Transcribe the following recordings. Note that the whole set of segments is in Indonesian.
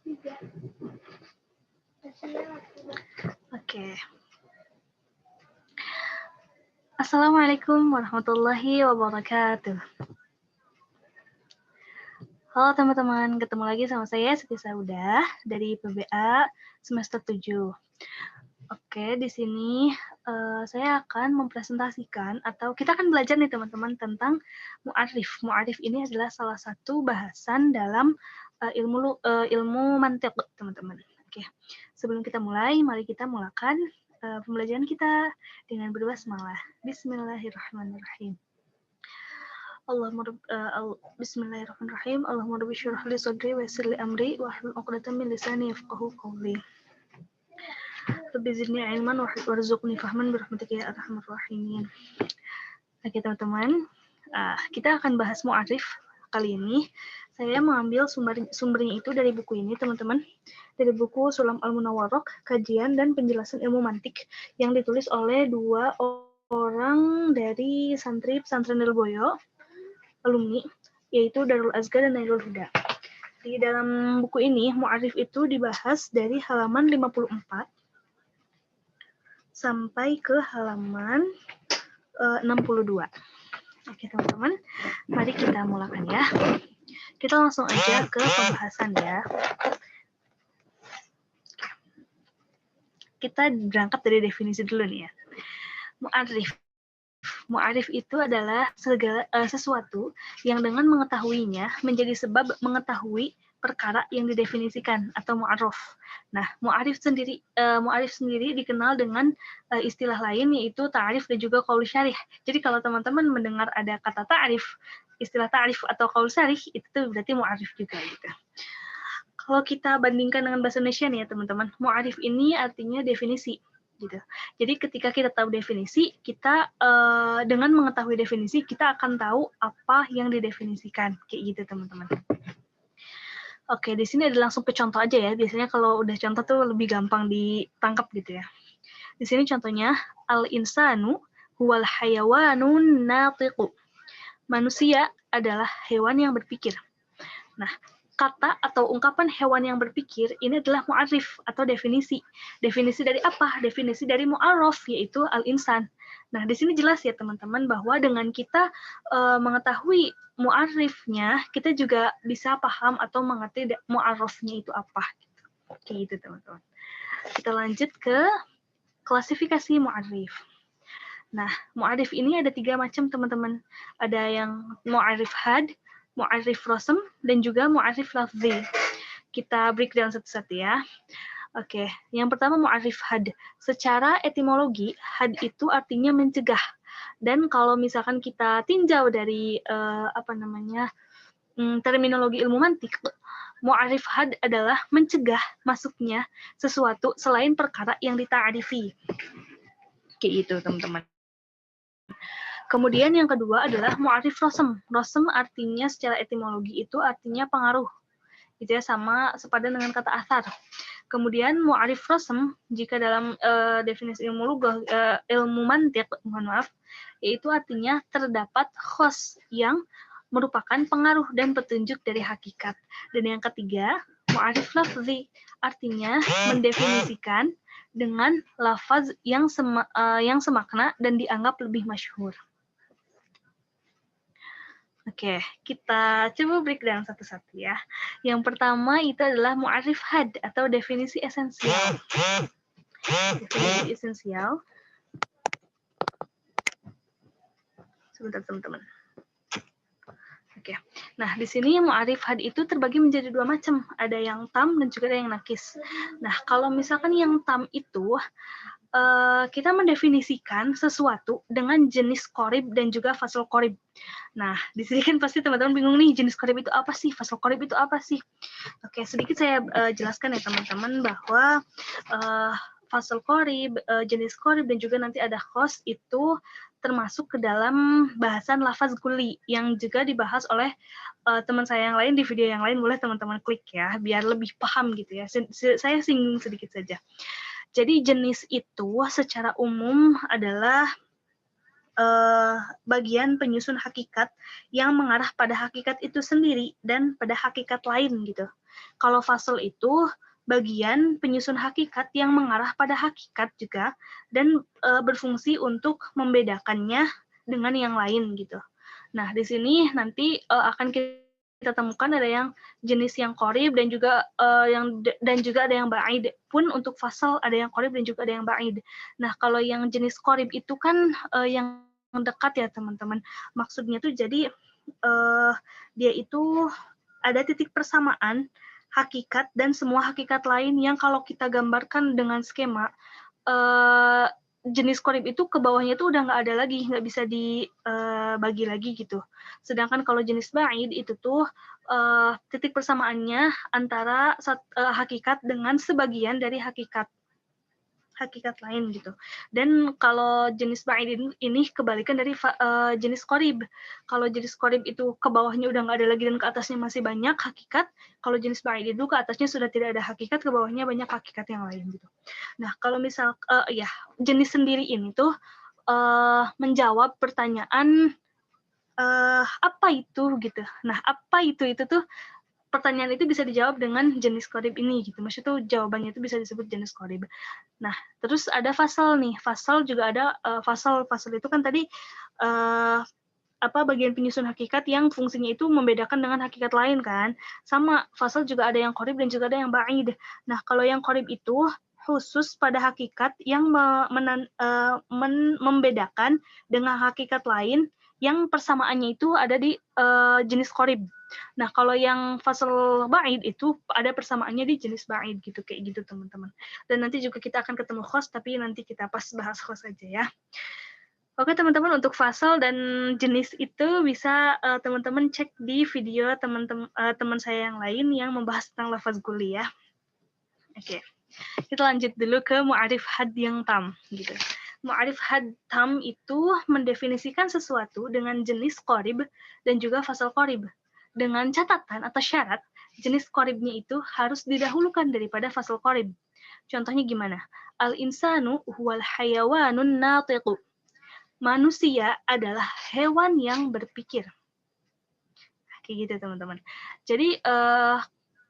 Oke. Assalamualaikum warahmatullahi wabarakatuh. Halo teman-teman, ketemu lagi sama saya Siti Saudah dari PBA semester 7. Oke, di sini saya akan mempresentasikan atau kita akan belajar nih teman-teman tentang mu'arif. Mu'arif ini adalah salah satu bahasan dalam ilmu mantiq, teman-teman. Oke, sebelum kita mulai, mari kita mulakan pembelajaran kita dengan berbasmalah. Bismillahirrahmanirrahim. Bismillahirrahmanirrahim. Allahumma rabbi syrah li sadri wa yassir li amri wa hlul 'uqdatam min lisani yafqahu qawli. Rabbi zidni ilman warzuqni fahman birahmatika ya arhamar rahimin. Oke teman-teman, kita akan bahas mu'arif kali ini. Saya mengambil sumbernya itu dari buku ini teman-teman, dari buku Sulam Al-Munawwarah, kajian dan penjelasan ilmu mantik yang ditulis oleh dua orang dari santri pesantren Nirboyo, alumni, yaitu Darul Azkar dan Nailul Huda. Di dalam buku ini, mu'arif itu dibahas dari halaman 54 sampai ke halaman 62. Oke teman-teman, mari kita mulakan ya. Kita langsung aja ke pembahasan ya. Kita berangkat dari definisi dulu nih ya. Mu'arif. Mu'arif itu adalah sesuatu yang dengan mengetahuinya menjadi sebab mengetahui perkara yang didefinisikan atau mu'arraf. Nah, mu'arif sendiri dikenal dengan istilah lain yaitu ta'rif dan juga qaul syarih. Jadi kalau teman-teman mendengar ada kata ta'rif, istilah ta'rif atau qaul syarih, itu berarti mu'arif juga gitu. Kalau kita bandingkan dengan bahasa Indonesia nih ya teman-teman, mu'arif ini artinya definisi. Gitu. Jadi ketika kita tahu definisi, kita dengan mengetahui definisi kita akan tahu apa yang didefinisikan kayak gitu teman-teman. Oke, di sini ada langsung ke contoh aja ya. Biasanya kalau udah contoh tuh lebih gampang ditangkap gitu ya. Di sini contohnya al-insanu huwal hayawanun natiqu. Manusia adalah hewan yang berpikir. Nah, kata atau ungkapan hewan yang berpikir ini adalah mu'arif atau definisi. Definisi dari apa? Definisi dari mu'arraf, yaitu al-insan. Nah, di sini jelas ya teman-teman bahwa dengan kita mengetahui mu'arifnya, kita juga bisa paham atau mengerti mu'arrafnya itu apa. Kayak gitu teman-teman. Kita lanjut ke klasifikasi mu'arif. Nah, mu'arif ini ada 3 macam teman-teman. Ada yang mu'arif had, mu'arif rasm, dan juga mu'arif lafzi. Kita breakdown satu-satu ya. Oke, yang pertama mu'arif had. Secara etimologi, had itu artinya mencegah. Dan kalau misalkan kita tinjau dari terminologi ilmu mantik, mu'arif had adalah mencegah masuknya sesuatu selain perkara yang dita'arifi. Kayak gitu, teman-teman. Kemudian yang kedua adalah mu'arif rasm. Rasm artinya secara etimologi itu artinya pengaruh. Gitu ya, sama sepadan dengan kata athar. Kemudian mu'arif rasm jika dalam definisi ilmu mantiq, yaitu artinya terdapat khos yang merupakan pengaruh dan petunjuk dari hakikat. Dan yang ketiga, mu'arif lafzi artinya mendefinisikan dengan lafaz yang semakna dan dianggap lebih masyhur. Oke, kita coba breakdown satu-satu ya. Yang pertama itu adalah mu'arif had atau definisi esensial. Definisi esensial. Sebentar teman-teman. Oke. Nah, di sini mu'arif had itu terbagi menjadi 2 macam. Ada yang tam dan juga ada yang nakis. Nah, kalau misalkan yang tam itu kita mendefinisikan sesuatu dengan jenis qorib dan juga fasal qorib. Nah, di sini kan pasti teman-teman bingung nih, jenis qorib itu apa sih? Fasal qorib itu apa sih? Oke, sedikit saya jelaskan ya teman-teman bahwa fasal qorib, jenis qorib dan juga nanti ada khos itu termasuk ke dalam bahasan lafaz guli yang juga dibahas oleh teman saya yang lain di video yang lain. Boleh teman-teman klik ya, biar lebih paham gitu ya. Saya singgung sedikit saja. Jadi jenis itu secara umum adalah bagian penyusun hakikat yang mengarah pada hakikat itu sendiri dan pada hakikat lain gitu. Kalau fasal itu bagian penyusun hakikat yang mengarah pada hakikat juga dan berfungsi untuk membedakannya dengan yang lain gitu. Nah, di sini nanti akan kita temukan ada yang jenis yang qorib dan juga ada yang ba'id. Pun untuk fasal ada yang qorib dan juga ada yang ba'id. Nah, kalau yang jenis qorib itu kan yang dekat ya teman-teman. Maksudnya tuh jadi dia itu ada titik persamaan hakikat dan semua hakikat lain yang kalau kita gambarkan dengan skema jenis qorib itu ke bawahnya itu udah nggak ada lagi, nggak bisa dibagi lagi gitu. Sedangkan kalau jenis ba'id itu tuh titik persamaannya antara hakikat dengan sebagian dari hakikat lain gitu. Dan kalau jenis ba'id ini kebalikan dari jenis qorib. Kalau jenis qorib itu ke bawahnya udah nggak ada lagi dan ke atasnya masih banyak hakikat. Kalau jenis ba'id itu ke atasnya sudah tidak ada hakikat, ke bawahnya banyak hakikat yang lain gitu. Nah, kalau misal jenis sendiri ini tuh menjawab pertanyaan apa itu gitu. Nah, apa itu tuh pertanyaan itu bisa dijawab dengan jenis qorib ini gitu. Maksudnya tuh jawabannya itu bisa disebut jenis qorib. Nah, terus ada fasal nih. Fasal juga ada fasal itu kan tadi bagian penyusun hakikat yang fungsinya itu membedakan dengan hakikat lain kan. Sama fasal juga ada yang qorib dan juga ada yang ba'id. Nah, kalau yang qorib itu khusus pada hakikat yang membedakan dengan hakikat lain yang persamaannya itu ada di jenis qorib. Nah, kalau yang fasal ba'id itu ada persamaannya di jenis ba'id gitu, kayak gitu teman-teman. Dan nanti juga kita akan ketemu khos, tapi nanti kita pas bahas khos aja ya. Oke teman-teman, untuk fasal dan jenis itu bisa teman-teman cek di video teman saya yang lain yang membahas tentang lafaz guli ya. Oke, kita lanjut dulu ke mu'arif had yang tam gitu. Mu'arif had tam itu mendefinisikan sesuatu dengan jenis qorib dan juga fasal qorib. Dengan catatan atau syarat, jenis qoribnya itu harus didahulukan daripada fasal qorib. Contohnya gimana? Al-insanu huwal hayawanun natiqu. Manusia adalah hewan yang berpikir. Kayak gitu teman-teman. Jadi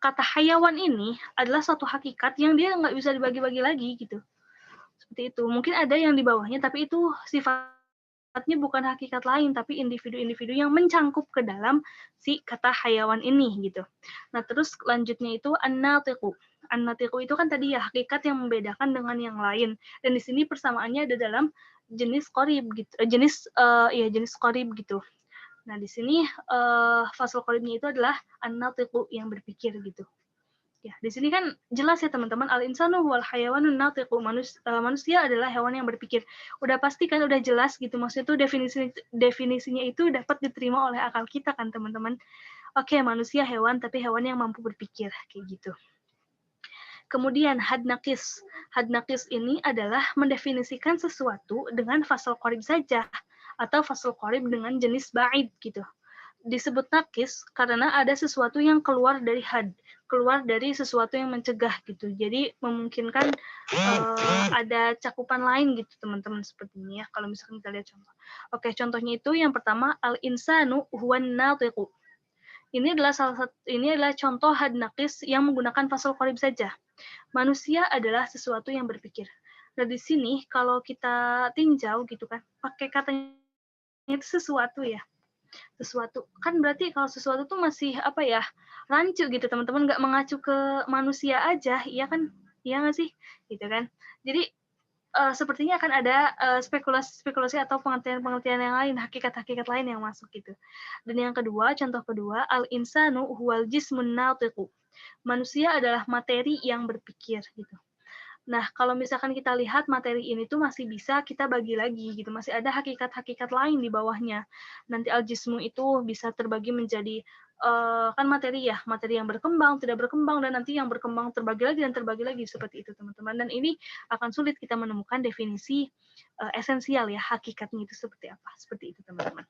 kata hayawan ini adalah satu hakikat yang dia nggak bisa dibagi-bagi lagi gitu. Seperti itu. Mungkin ada yang di bawahnya, tapi itu sifatnya bukan hakikat lain, tapi individu-individu yang mencangkup ke dalam si kata hayawan ini gitu. Nah, terus lanjutnya itu an-natiqu. An-natiqu itu kan tadi ya hakikat yang membedakan dengan yang lain. Dan di sini persamaannya ada dalam jenis qorib gitu. Jenis qorib gitu. Nah, di sini fasal qoribnya itu adalah an-natiqu yang berpikir gitu. Ya, di sini kan jelas ya teman-teman, al-insanu wal hayawanun natiqu, manusia adalah hewan yang berpikir. Udah pasti kan, udah jelas gitu. Maksudnya itu definisinya itu dapat diterima oleh akal kita kan teman-teman. Oke, manusia hewan tapi hewan yang mampu berpikir kayak gitu. Kemudian had naqis. Had naqis ini adalah mendefinisikan sesuatu dengan fasal qorib saja atau fasal qorib dengan jenis ba'id gitu. Disebut nakis karena ada sesuatu yang keluar dari had, keluar dari sesuatu yang mencegah gitu. Jadi memungkinkan ada cakupan lain gitu teman-teman seperti ini ya. Kalau misalkan kita lihat contoh. Oke, contohnya itu yang pertama al-insanu huwan natiqu. Ini adalah contoh had nakis yang menggunakan fasal qorib saja. Manusia adalah sesuatu yang berpikir. Nah, di sini kalau kita tinjau gitu kan, pakai katanya itu sesuatu ya. Sesuatu kan berarti kalau sesuatu tuh masih rancu gitu teman-teman, nggak mengacu ke manusia aja, iya kan, iya nggak sih gitu kan. Jadi sepertinya akan ada spekulasi atau pengertian yang lain, hakikat lain yang masuk gitu. Dan yang kedua, contoh kedua, al insanu huwal jismun natiqu. Manusia adalah materi yang berpikir gitu. Nah, kalau misalkan kita lihat materi ini tuh masih bisa kita bagi lagi gitu, masih ada hakikat-hakikat lain di bawahnya. Nanti al-jismu itu bisa terbagi menjadi kan materi yang berkembang, tidak berkembang, dan nanti yang berkembang terbagi lagi dan terbagi lagi seperti itu teman-teman. Dan ini akan sulit kita menemukan definisi esensial ya, hakikatnya itu seperti apa, seperti itu teman-teman.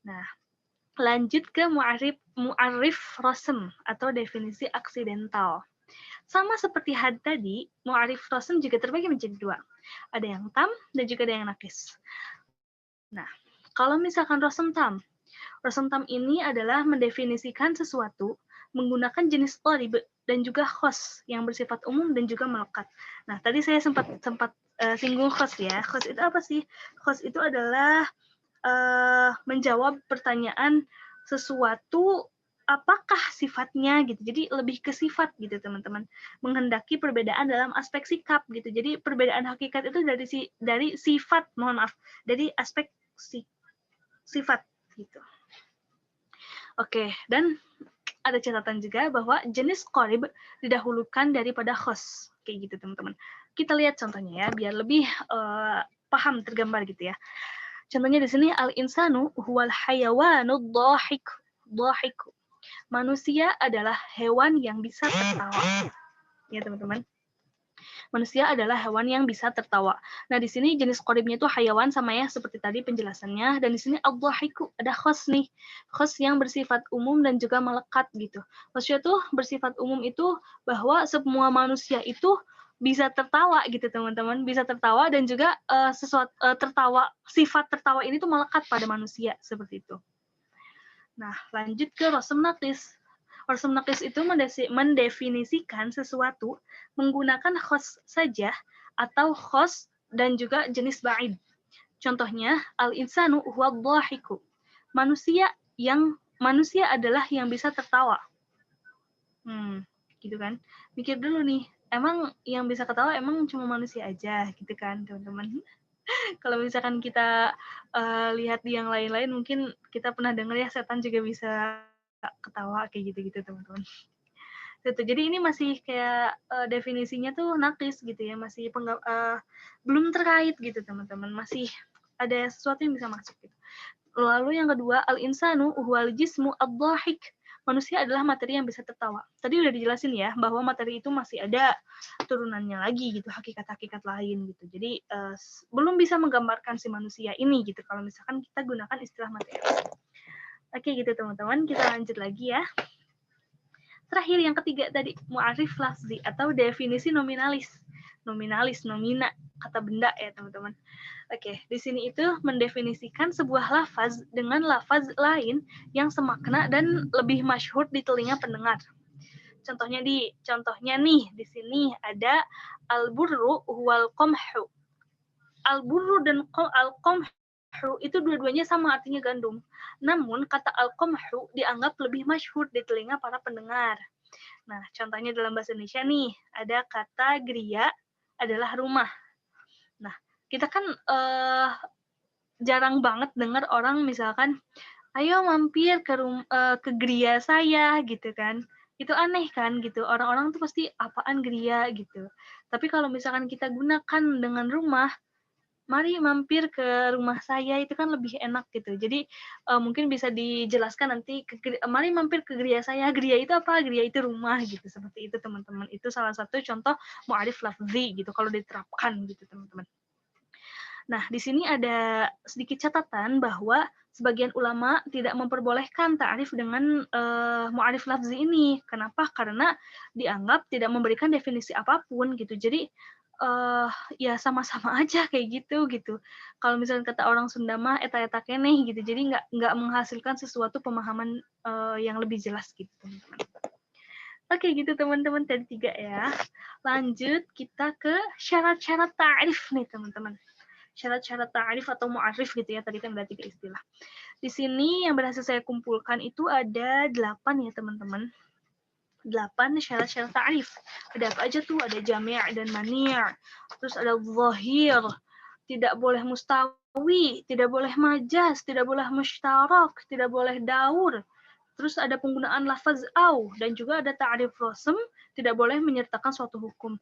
Nah, lanjut ke mu'arif rasm atau definisi aksidental. Sama seperti had tadi, mu'arif rasm juga terbagi menjadi dua. Ada yang tam dan juga ada yang nakis. Nah, kalau misalkan rasm tam ini adalah mendefinisikan sesuatu menggunakan jenis qarib dan juga khos yang bersifat umum dan juga melekat. Nah, tadi saya sempat singgung khos ya. Khos itu apa sih? Khos itu adalah menjawab pertanyaan sesuatu apakah sifatnya gitu. Jadi lebih ke sifat gitu teman-teman. Menghendaki perbedaan dalam aspek sikap gitu. Jadi perbedaan hakikat itu dari sifat, mohon maaf, dari aspek sifat gitu. Oke, dan ada catatan juga bahwa jenis qarib didahulukan daripada khos. Kayak gitu teman-teman. Kita lihat contohnya ya biar lebih paham tergambar gitu ya. Contohnya di sini al-insanu huwal hayawanud dhahik. Manusia adalah hewan yang bisa tertawa. Ya, teman-teman. Manusia adalah hewan yang bisa tertawa. Nah, di sini jenis qaribnya itu hayawan sama ya seperti tadi penjelasannya, dan di sini ad-dhahiku ada khos nih. Khos yang bersifat umum dan juga melekat gitu. Maksudnya tuh bersifat umum itu bahwa semua manusia itu bisa tertawa gitu teman-teman, bisa tertawa dan juga tertawa, sifat tertawa ini tuh melekat pada manusia seperti itu. Nah, lanjut ke rasm naqis. Rasm naqis itu mendefinisikan sesuatu menggunakan khos saja atau khos dan juga jenis ba'id. Contohnya, al-insanu huwa dhahiku. Manusia adalah yang bisa tertawa. Gitu kan. Mikir dulu nih, emang yang bisa ketawa emang cuma manusia aja gitu kan, teman-teman. Kalau misalkan kita lihat di yang lain-lain, mungkin kita pernah dengar ya setan juga bisa ketawa kayak gitu-gitu teman-teman. Jadi ini masih kayak definisinya tuh naqis gitu ya, masih belum terkait gitu teman-teman, masih ada sesuatu yang bisa masuk gitu. Lalu yang kedua, al-insanu huwal jismu ad-dhahik. Manusia adalah materi yang bisa tertawa. Tadi udah dijelasin ya, bahwa materi itu masih ada turunannya lagi gitu, hakikat-hakikat lain gitu. Jadi belum bisa menggambarkan si manusia ini gitu, kalau misalkan kita gunakan istilah materi. Oke gitu teman-teman, kita lanjut lagi ya. Terakhir yang ketiga tadi, mu'arif lafzi atau definisi nominalis. Nominalis, nomina, kata benda ya teman-teman. Oke, di sini itu mendefinisikan sebuah lafaz dengan lafaz lain yang semakna dan lebih masyhur di telinga pendengar. Contohnya nih di sini ada al-burru wal qamhu. Al-burru dan al-qamhu itu dua-duanya sama artinya gandum. Namun kata al-qamhu dianggap lebih masyhur di telinga para pendengar. Nah, contohnya dalam bahasa Indonesia nih, ada kata geria adalah rumah. Nah, kita kan jarang banget dengar orang misalkan, ayo mampir ke geria saya gitu kan. Itu aneh kan gitu. Orang-orang tuh pasti apaan geria gitu. Tapi kalau misalkan kita gunakan dengan rumah, mari mampir ke rumah saya, itu kan lebih enak gitu. Jadi mungkin bisa dijelaskan nanti, mari mampir ke geria saya. Geria itu apa? Geria itu rumah gitu. Seperti itu teman-teman. Itu salah satu contoh mu'arif lafzi gitu kalau diterapkan gitu teman-teman. Nah, di sini ada sedikit catatan bahwa sebagian ulama tidak memperbolehkan ta'rif dengan mu'arif lafzi ini. Kenapa? Karena dianggap tidak memberikan definisi apapun gitu. Jadi ya sama-sama aja kayak gitu. Kalau misalnya kata orang Sunda mah eta-eta keneh gitu. Jadi nggak menghasilkan sesuatu pemahaman yang lebih jelas gitu, teman-teman. Oke gitu teman-teman, tadi 3 ya. Lanjut kita ke syarat-syarat ta'rif nih teman-teman. Syarat-syarat ta'rif atau mu'arif gitu ya, tadi kan ada 3 istilah. Di sini yang berhasil saya kumpulkan itu ada 8 ya teman-teman. 8 syarat-syarat ta'rif. Ada apa aja tuh? Ada jami' dan mani'. Terus ada zahir, tidak boleh mustawi, tidak boleh majas, tidak boleh mushtarak, tidak boleh daur. Terus ada penggunaan lafaz au, dan juga ada ta'rif rasm, tidak boleh menyertakan suatu hukum.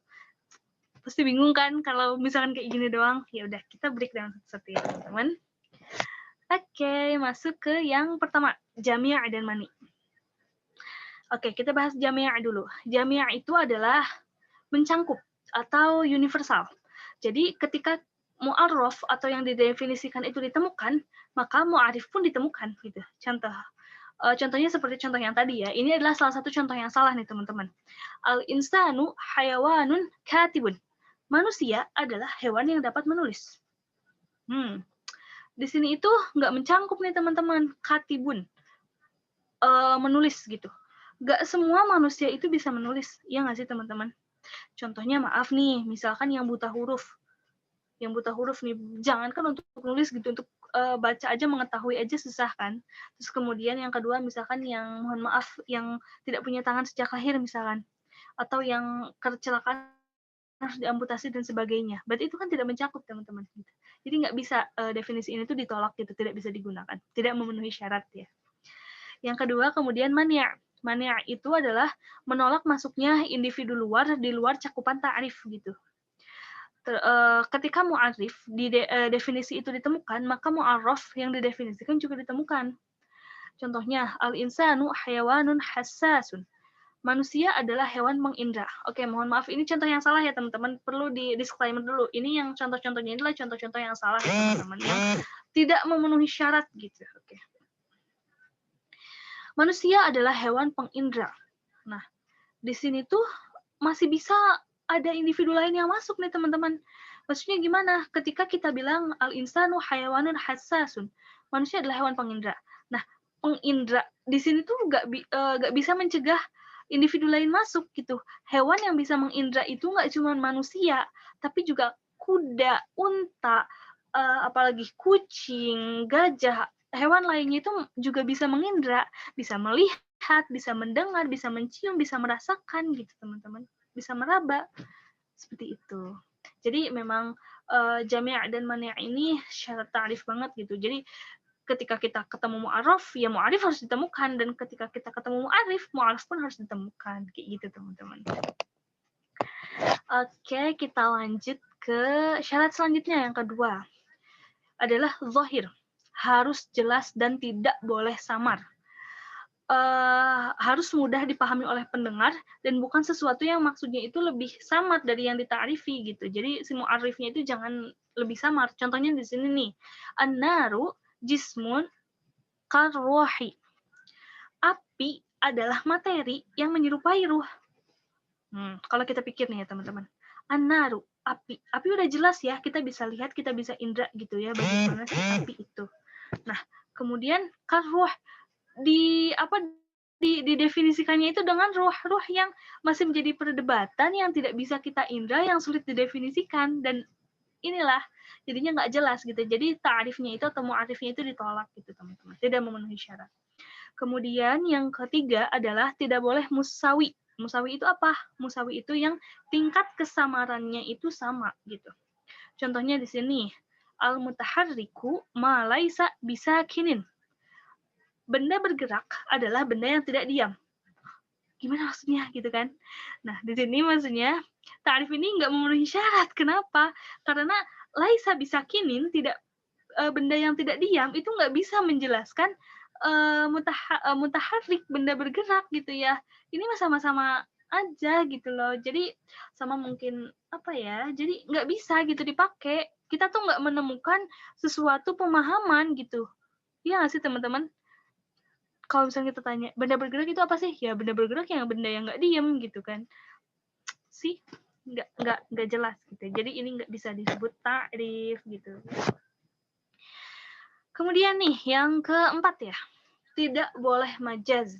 Pasti bingung kan kalau misalkan kayak gini doang? Ya udah, kita breakdown satu-satu ya teman-teman. Oke, masuk ke yang pertama, jami' dan mani'. Oke, kita bahas jami' dulu. Jami' itu adalah mencangkup atau universal. Jadi ketika mu'arraf atau yang didefinisikan itu ditemukan, maka mu'arif pun ditemukan gitu. Contohnya seperti contoh yang tadi ya. Ini adalah salah satu contoh yang salah nih teman-teman. Al-insanu hayawanun katibun. Manusia adalah hewan yang dapat menulis. Di sini itu nggak mencangkup nih teman-teman, katibun, menulis gitu. Nggak semua manusia itu bisa menulis, ya nggak sih teman-teman? Contohnya maaf nih, misalkan yang buta huruf nih, jangankan untuk nulis gitu, untuk baca aja, mengetahui aja susah kan. Terus kemudian yang kedua misalkan yang mohon maaf yang tidak punya tangan sejak lahir misalkan, atau yang kecelakaan harus diamputasi dan sebagainya. Berarti itu kan tidak mencakup teman-teman. Jadi nggak bisa definisi ini tuh ditolak gitu, tidak bisa digunakan, tidak memenuhi syarat ya. Yang kedua kemudian mani'. Mani' itu adalah menolak masuknya individu luar di luar cakupan ta'rif gitu. Ketika mu'arif definisi itu ditemukan, maka mu'arraf yang didefinisikan juga ditemukan. Contohnya, al-insanu hayawanun hassasun. Manusia adalah hewan mengindra. Oke, mohon maaf, ini contoh yang salah ya teman-teman. Perlu di disclaimer dulu. Ini yang contoh-contohnya adalah contoh-contoh yang salah ya teman-teman. Yang tidak memenuhi syarat gitu. Oke. Manusia adalah hewan pengindra. Nah, di sini tuh masih bisa ada individu lain yang masuk nih teman-teman. Maksudnya gimana? Ketika kita bilang al-insanu hayawanun hassasun, manusia adalah hewan pengindra. Nah, pengindra di sini tuh nggak bisa mencegah individu lain masuk gitu. Hewan yang bisa mengindra itu nggak cuma manusia, tapi juga kuda, unta, apalagi kucing, gajah, hewan lainnya itu juga bisa mengindra, bisa melihat, bisa mendengar, bisa mencium, bisa merasakan gitu teman-teman, bisa meraba. Seperti itu. Jadi memang jami' dan mani' ini syarat ta'rif banget gitu. Jadi ketika kita ketemu mu'arraf, ya mu'arif harus ditemukan, dan ketika kita ketemu mu'arraf pun harus ditemukan. Kayak gitu teman-teman. Oke, kita lanjut ke syarat selanjutnya yang kedua. Adalah zahir. Harus jelas dan tidak boleh samar. Harus mudah dipahami oleh pendengar dan bukan sesuatu yang maksudnya itu lebih samar dari yang dita'rifi gitu. Jadi si mu'arifnya itu jangan lebih samar. Contohnya di sini nih. An-naru jismun karruhi. Api adalah materi yang menyerupai ruh. Kalau kita pikir nih ya teman-teman. An-naru, api. Api udah jelas ya, kita bisa lihat, kita bisa indra gitu ya bagaimana si api itu. Nah, kemudian karruh didefinisikannya itu dengan ruh yang masih menjadi perdebatan, yang tidak bisa kita indra, yang sulit didefinisikan, dan inilah jadinya nggak jelas gitu. Jadi ta'rifnya itu atau mu'arifnya itu ditolak gitu teman-teman, tidak memenuhi syarat. Kemudian yang ketiga adalah tidak boleh musawi. Musawi itu apa? Musawi itu yang tingkat kesamarannya itu sama gitu. Contohnya di sini, al-mutaharriku ma laisa bisakinin. Benda bergerak adalah benda yang tidak diam. Gimana maksudnya gitu kan? Nah, di sini maksudnya ta'rif ini nggak memenuhi syarat. Kenapa? Karena laisa bisakinin, tidak benda yang tidak diam itu nggak bisa menjelaskan mutaharrik, benda bergerak gitu ya. Ini sama-sama aja gitu loh. Jadi sama mungkin apa ya? Jadi nggak bisa gitu dipakai. Kita tuh nggak menemukan sesuatu pemahaman gitu. Iya nggak sih teman-teman? Kalau misalnya kita tanya benda bergerak itu apa sih? Ya benda bergerak yang benda yang nggak diem gitu kan. Sih nggak jelas gitu. Jadi ini nggak bisa disebut ta'rif gitu. Kemudian nih yang keempat ya, tidak boleh majaz.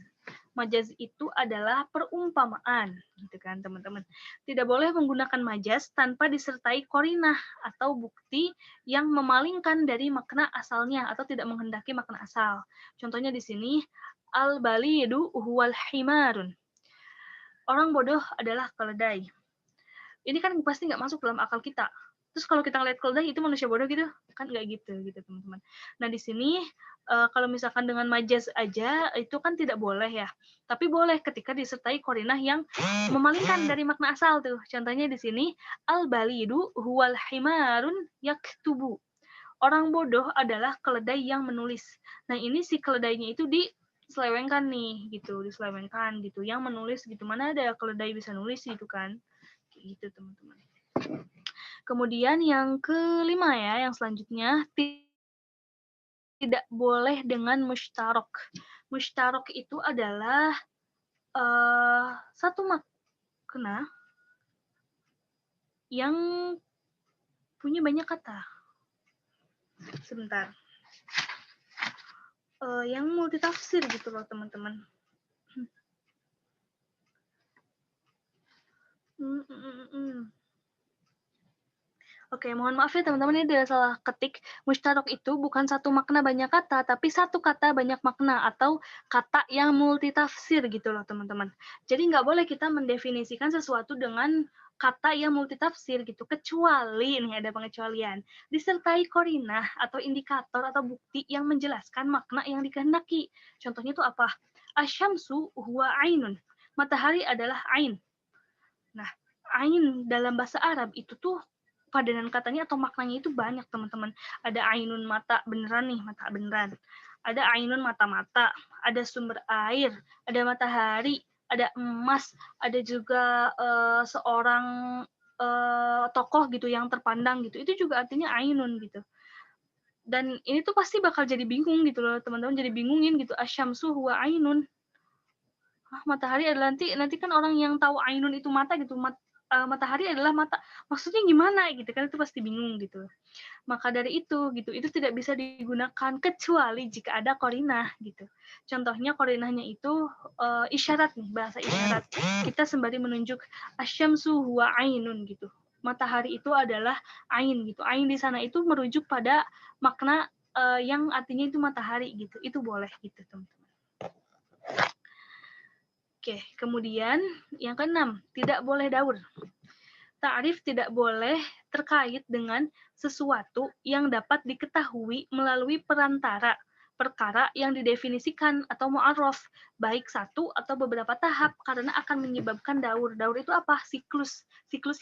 Majaz itu adalah perumpamaan, gitu kan teman-teman. Tidak boleh menggunakan majaz tanpa disertai qarinah atau bukti yang memalingkan dari makna asalnya atau tidak menghendaki makna asal. Contohnya di sini, al-balidu huwal himarun. Orang bodoh adalah keledai. Ini kan pasti nggak masuk dalam akal kita. Terus kalau kita ngeliat keledai itu manusia bodoh gitu, kan nggak gitu teman-teman. Nah di sini kalau misalkan dengan majaz aja itu kan tidak boleh ya. Tapi boleh ketika disertai qarinah yang memalingkan dari makna asal tuh. Contohnya di sini al-balidu huwal himarun yaktubu. Orang bodoh adalah keledai yang menulis. Nah ini si keledainya itu diselewengkan nih gitu, diselewengkan gitu. Yang menulis gitu, mana ada keledai bisa nulis gitu kan. Gitu teman-teman. Kemudian yang kelima ya, yang selanjutnya tidak boleh dengan musytarok. Musytarok itu adalah satu makna yang punya banyak kata. Sebentar. Yang multitafsir gitu loh teman-teman. Oke, mohon maaf ya teman-teman, ini adalah salah ketik. Mustarok itu bukan satu makna banyak kata, tapi satu kata banyak makna, atau kata yang multitafsir gitu loh teman-teman. Jadi nggak boleh kita mendefinisikan sesuatu dengan kata yang multitafsir gitu, kecuali, nih ada pengecualian, disertai korinah atau indikator atau bukti yang menjelaskan makna yang dikehendaki. Contohnya itu apa? Asyamsu huwa ainun. Matahari adalah ain. Nah, ain dalam bahasa Arab itu tuh padanan katanya atau maknanya itu banyak teman-teman. Ada ainun mata beneran nih, mata beneran. Ada ainun mata-mata, ada sumber air, ada matahari, ada emas, ada juga seorang tokoh gitu yang terpandang gitu. Itu juga artinya ainun gitu. Dan ini tuh pasti bakal jadi bingung gitu loh teman-teman, jadi bingungin gitu. Asyamsu huwa ainun. Matahari adalah nanti kan orang yang tahu ainun itu mata gitu, matahari adalah mata, maksudnya gimana gitu kan, itu pasti bingung gitu. Maka dari itu gitu, itu tidak bisa digunakan kecuali jika ada korinah gitu. Contohnya korinahnya itu isyarat nih, bahasa isyarat. Kita sembari menunjuk asyamsu huwa ainun gitu. Matahari itu adalah ain gitu. Ain di sana itu merujuk pada makna yang artinya itu matahari gitu. Itu boleh gitu teman-teman. Oke, kemudian yang keenam, tidak boleh daur. Ta'rif tidak boleh terkait dengan sesuatu yang dapat diketahui melalui perantara perkara yang didefinisikan atau mu'arraf, baik satu atau beberapa tahap, karena akan menyebabkan daur. Daur itu apa? Siklus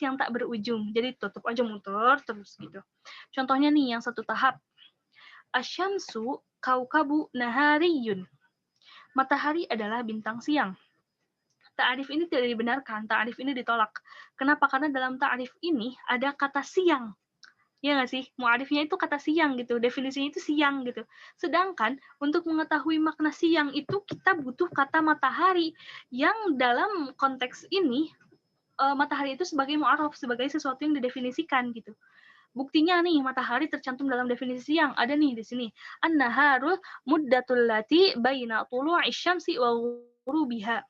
yang tak berujung. Jadi tutup aja muter terus gitu. Contohnya nih yang satu tahap. Asyamsu kaukabu nahariyun. Matahari adalah bintang siang. Ta'rif ini tidak dibenarkan, ta'rif ini ditolak. Kenapa? Karena dalam ta'rif ini ada kata siang. Ya nggak sih? Mu'arifnya itu kata siang gitu, definisinya itu siang gitu. Sedangkan untuk mengetahui makna siang itu kita butuh kata matahari, yang dalam konteks ini matahari itu sebagai mu'arraf, sebagai sesuatu yang didefinisikan gitu. Buktinya nih, matahari tercantum dalam definisi siang. Ada nih di sini. An-naharu muddatul lati baina tulu'i syamsi wa ghurubiha.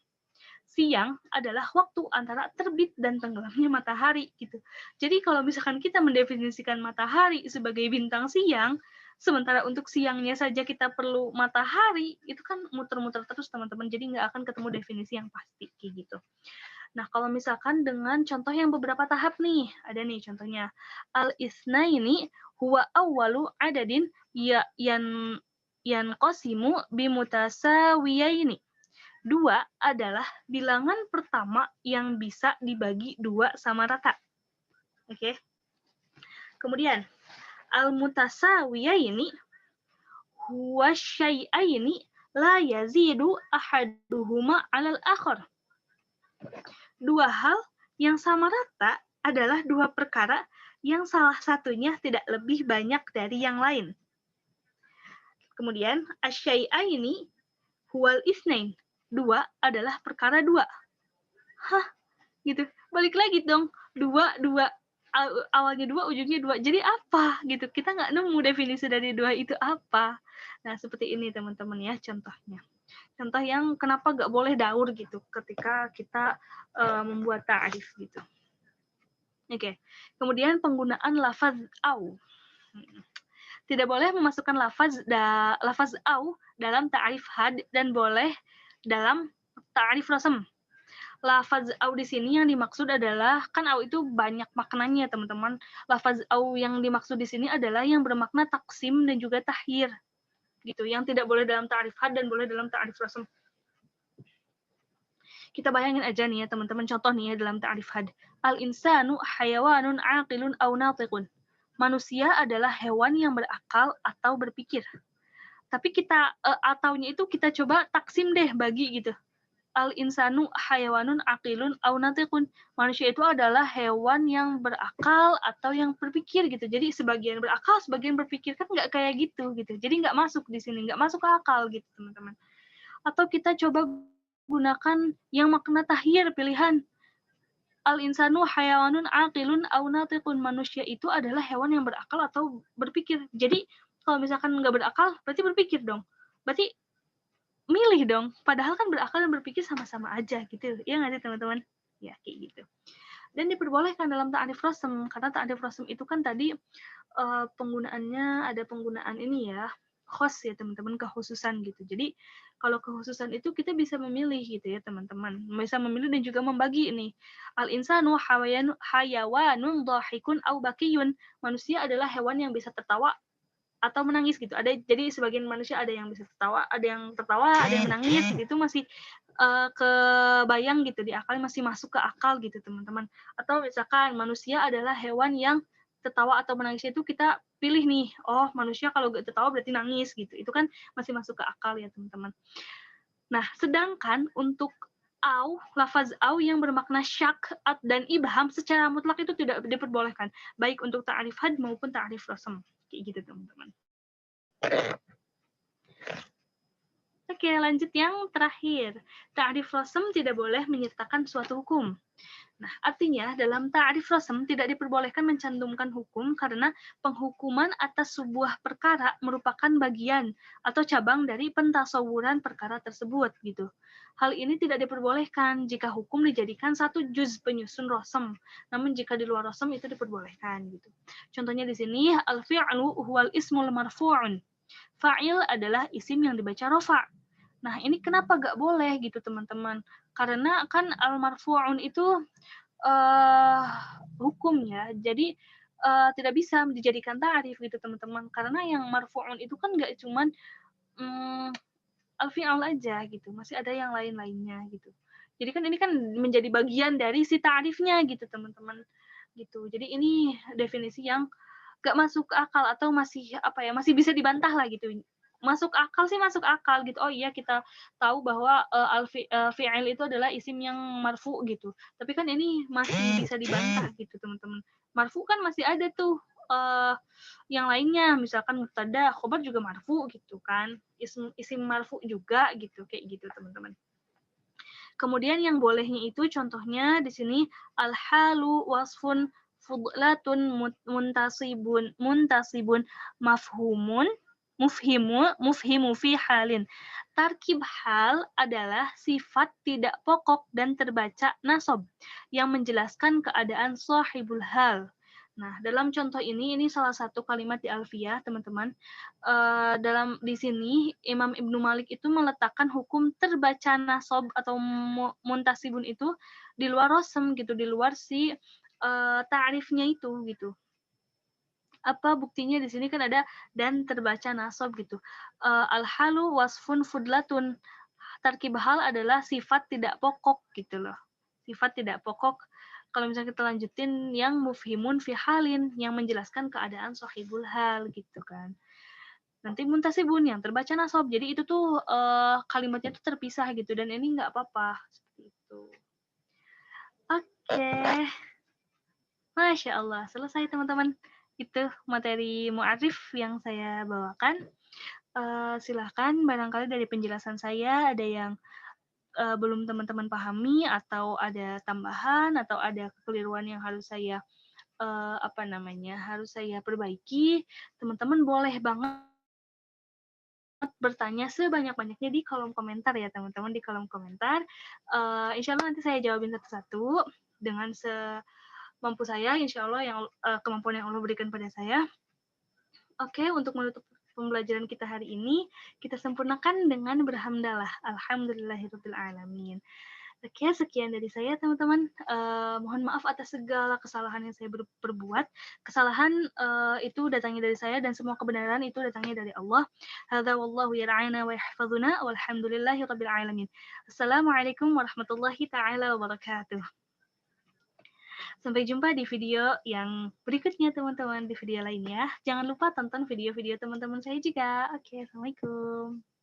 Siang adalah waktu antara terbit dan tenggelamnya matahari gitu. Jadi kalau misalkan kita mendefinisikan matahari sebagai bintang siang, sementara untuk siangnya saja kita perlu matahari, itu kan muter-muter terus teman-teman. Jadi nggak akan ketemu definisi yang pasti kayak gitu. Nah, kalau misalkan dengan contoh yang beberapa tahap nih, ada nih contohnya. Al-isnaini huwa awwalu adadin yan qasimu bimutasawiyaini. 2 adalah bilangan pertama yang bisa dibagi 2 sama rata. Oke. Kemudian, al-mutasawiyaini huwa syai'aini la yazidu ahaduhuma 'alal akhar. 2 hal yang sama rata adalah 2 perkara yang salah satunya tidak lebih banyak dari yang lain. Kemudian, asyai'aini huwal isnain. 2 adalah perkara 2. Hah? Gitu. Balik lagi dong. 2 awalnya 2, ujungnya 2. Jadi apa gitu? Kita nggak nemu definisi dari 2 itu apa. Nah, seperti ini teman-teman ya contohnya. Contoh yang kenapa nggak boleh daur gitu ketika kita membuat ta'rif gitu. Oke. Kemudian penggunaan lafaz au. Tidak boleh memasukkan lafaz au dalam ta'rif had dan boleh dalam ta'rif rasm. Lafaz au di sini yang dimaksud adalah, kan au itu banyak maknanya teman-teman. Lafaz au yang dimaksud di sini adalah yang bermakna taksim dan juga tahyir. Gitu, yang tidak boleh dalam ta'rif had dan boleh dalam ta'rif rasm. Kita bayangin aja nih ya teman-teman, contoh nih ya dalam ta'rif had. Al-insanu hayawanun aqilun aw natiqun. Manusia adalah hewan yang berakal atau berpikir. Tapi kita ataunya itu kita coba taksim deh, bagi gitu. Al-insanu hayawanun aqilun aw natiqun. Manusia itu adalah hewan yang berakal atau yang berpikir gitu. Jadi sebagian berakal, sebagian berpikir, kan nggak kayak gitu gitu. Jadi nggak masuk di sini, nggak masuk akal gitu teman-teman. Atau kita coba gunakan yang makna tahyir, pilihan. Al-insanu hayawanun aqilun aw natiqun. Manusia itu adalah hewan yang berakal atau berpikir. Jadi kalau misalkan nggak berakal, berarti berpikir dong. Berarti milih dong. Padahal kan berakal dan berpikir sama-sama aja gitu. Iya nggak sih teman-teman? Ya kayak gitu. Dan diperbolehkan dalam ta'rif rasm, karena ta'rif rasm itu kan tadi penggunaannya ada penggunaan ini ya, khos ya teman-teman, kekhususan gitu. Jadi kalau kekhususan itu kita bisa memilih gitu ya teman-teman, bisa memilih dan juga membagi ini. Al-insanu hayawanun dhahikun au bakiyun. Manusia adalah hewan yang bisa tertawa atau menangis gitu. Jadi sebagian manusia ada yang bisa tertawa, ada yang menangis gitu. Itu masih kebayang gitu di akal, masih masuk ke akal gitu teman-teman. Atau misalkan manusia adalah hewan yang tertawa atau menangis itu kita pilih nih, oh manusia kalau gak tertawa berarti nangis gitu. Itu kan masih masuk ke akal ya teman-teman. Nah, sedangkan untuk lafaz au yang bermakna syak dan ibham secara mutlak itu tidak diperbolehkan, baik untuk ta'rif had maupun ta'rif rasm. Kayak gitu teman-teman. Oke, lanjut yang terakhir. Ta'rif rasm tidak boleh menyertakan suatu hukum. Nah, artinya dalam ta'rif rasm tidak diperbolehkan mencantumkan hukum karena penghukuman atas sebuah perkara merupakan bagian atau cabang dari pentasawuran perkara tersebut gitu. Hal ini tidak diperbolehkan jika hukum dijadikan satu juz penyusun rasm. Namun jika di luar rasm itu diperbolehkan gitu. Contohnya di sini al-fi'lu huwal ismul marfu'un. Fa'il adalah isim yang dibaca rafa'. Nah, ini kenapa gak boleh gitu teman-teman? Karena kan al-marfu'un itu hukum ya. Jadi tidak bisa dijadikan ta'rif gitu teman-teman. Karena yang marfu'un itu kan gak cuman al-fi'al aja gitu. Masih ada yang lain-lainnya gitu. Jadi kan ini kan menjadi bagian dari si ta'rifnya gitu teman-teman. Gitu. Jadi ini definisi yang gak masuk ke akal atau masih masih bisa dibantah lah gitu. Masuk akal sih masuk akal gitu. Oh iya kita tahu bahwa fi'il itu adalah isim yang marfu gitu. Tapi kan ini masih bisa dibantah gitu teman-teman. Marfu kan masih ada tuh yang lainnya, misalkan mubtada, khobar juga marfu gitu kan. Isim marfu juga gitu, kayak gitu teman-teman. Kemudian yang bolehnya itu contohnya di sini al-halu wasfun fudlatun muntasibun mafhumun mufhimu fi halin. Tarkib hal adalah sifat tidak pokok dan terbaca nasab yang menjelaskan keadaan sahibul hal. Nah, dalam contoh ini salah satu kalimat di Alfiyah, teman-teman. Dalam di sini Imam Ibnu Malik itu meletakkan hukum terbaca nasab atau muntasibun itu di luar rasm gitu, di luar si ta'rifnya itu gitu. Apa buktinya di sini kan ada dan terbaca nasab gitu. Al-halu wasfun fudlatun. Tarkib hal adalah sifat tidak pokok gitu loh. Sifat tidak pokok. Kalau misalnya kita lanjutin yang mufhimun fi halin, yang menjelaskan keadaan sahibul hal gitu kan. Nanti muntasibun yang terbaca nasab. Jadi itu tuh kalimatnya tuh terpisah gitu dan ini nggak apa-apa seperti itu. Oke. Masya Allah, selesai teman-teman. Itu materi mu'arif yang saya bawakan. Silahkan barangkali dari penjelasan saya ada yang belum teman-teman pahami atau ada tambahan atau ada kekeliruan yang harus saya harus saya perbaiki. Teman-teman boleh banget bertanya sebanyak-banyaknya di kolom komentar ya teman-teman, di kolom komentar. Insya Allah nanti saya jawabin satu-satu dengan semampu saya, insya Allah yang kemampuan yang Allah berikan pada saya. Oke, untuk menutup pembelajaran kita hari ini, kita sempurnakan dengan berhamdalah. Alhamdulillahirabbil alamin. Oke, sekian dari saya teman-teman. Mohon maaf atas segala kesalahan yang saya perbuat. Kesalahan itu datangnya dari saya dan semua kebenaran itu datangnya dari Allah. Hadza wallahu yar'ana wa yahfazuna walhamdulillahirabbil alamin. Assalamualaikum warahmatullahi taala wabarakatuh. Sampai jumpa di video yang berikutnya teman-teman, di video lainnya. Jangan lupa tonton video-video teman-teman saya juga. Oke, assalamualaikum.